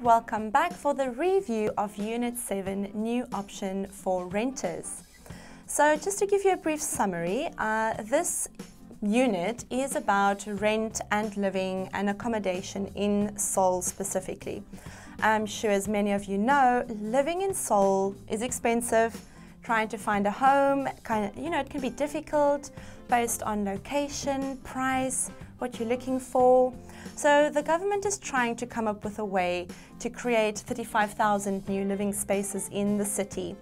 Welcome back for the review of Unit 7, New Option for Renters. So just to give you a brief summary, this unit is about rent and living and accommodation in Seoul specifically. I'm sure as many of you know, living in Seoul is expensive. Trying to find a home, it can be difficult based on location, price, what you're looking for. So the government is trying to come up with a way to create 35,000 new living spaces in the city.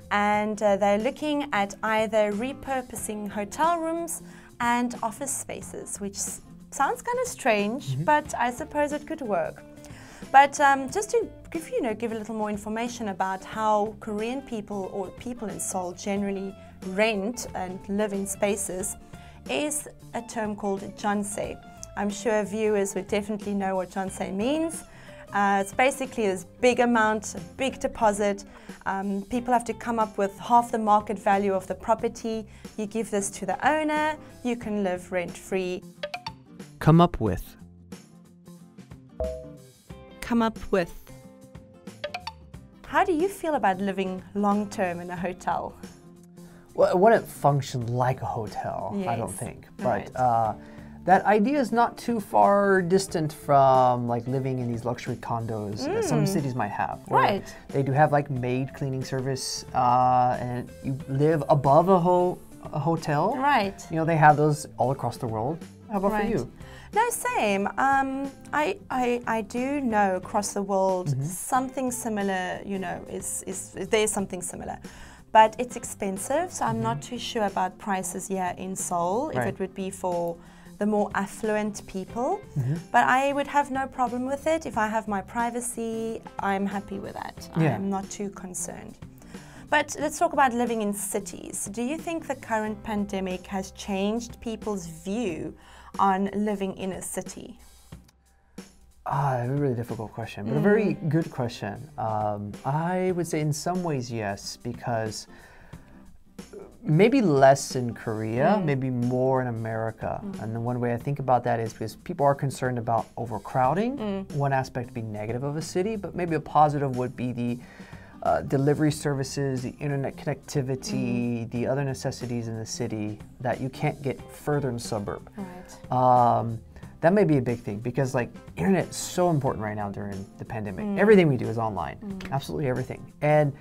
And they're looking at either repurposing hotel rooms and office spaces, which sounds kind of strange, but I suppose it could work. But just to give a little more information about how Korean people or people in Seoul generally rent and live in spaces is a term called jeonse. I'm sure viewers would definitely know what jeonse means. It's basically this big amount, a big deposit. People have to come up with half the market value of the property. You give this to the owner, you can live rent-free. Come up with. Come up with. How do you feel about living long-term in a hotel? Well, it wouldn't function like a hotel, Yes. I don't think. Right. But that idea is not too far distant from like living in these luxury condos that some cities might have. Right. They do have like maid cleaning service, and you live above a hotel. Right. You know, they have those all across the world. How about for you? No, same. I do know across the world something similar, there's something similar. But it's expensive, so I'm not too sure about prices here in Seoul, if it would be for the more affluent people. But I would have no problem with it. If I have my privacy, I'm happy with that. Yeah. I'm not too concerned. But let's talk about living in cities. Do you think the current pandemic has changed people's view on living in a city? A really difficult question, but a very good question. I would say in some ways yes, because maybe less in Korea, maybe more in America. And the one way I think about that is because people are concerned about overcrowding. One aspect being negative of a city, but maybe a positive would be the delivery services, the internet connectivity, the other necessities in the city that you can't get further in the suburb. Right. That may be a big thing because like internet is so important right now during the pandemic. Everything we do is online, absolutely everything. And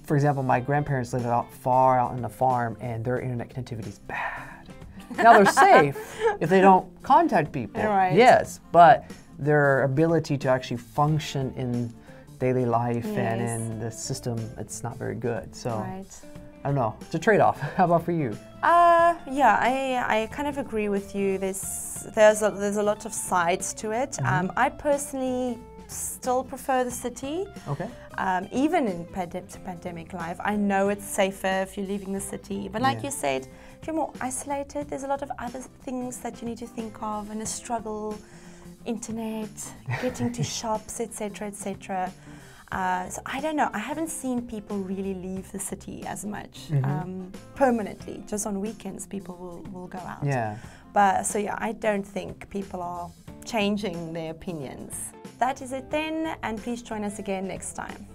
for example, my grandparents live far out in the farm and their internet connectivity is bad. Now they're safe if they don't contact people, Right. yes, but their ability to actually function in daily life and in the system, it's not very good. So Right. I don't know, it's a trade-off. How about for you? Yeah, I kind of agree with you. There's a lot of sides to it. I personally still prefer the city. Okay. Even in pandemic life, I know it's safer if you're leaving the city. But like you said, if you're more isolated, there's a lot of other things that you need to think of and a struggle, internet, getting to shops, etc., etc. So I don't know, I haven't seen people really leave the city as much permanently. Just on weekends people will go out. Yeah. But so yeah, I don't think people are changing their opinions. That is it then, and please join us again next time.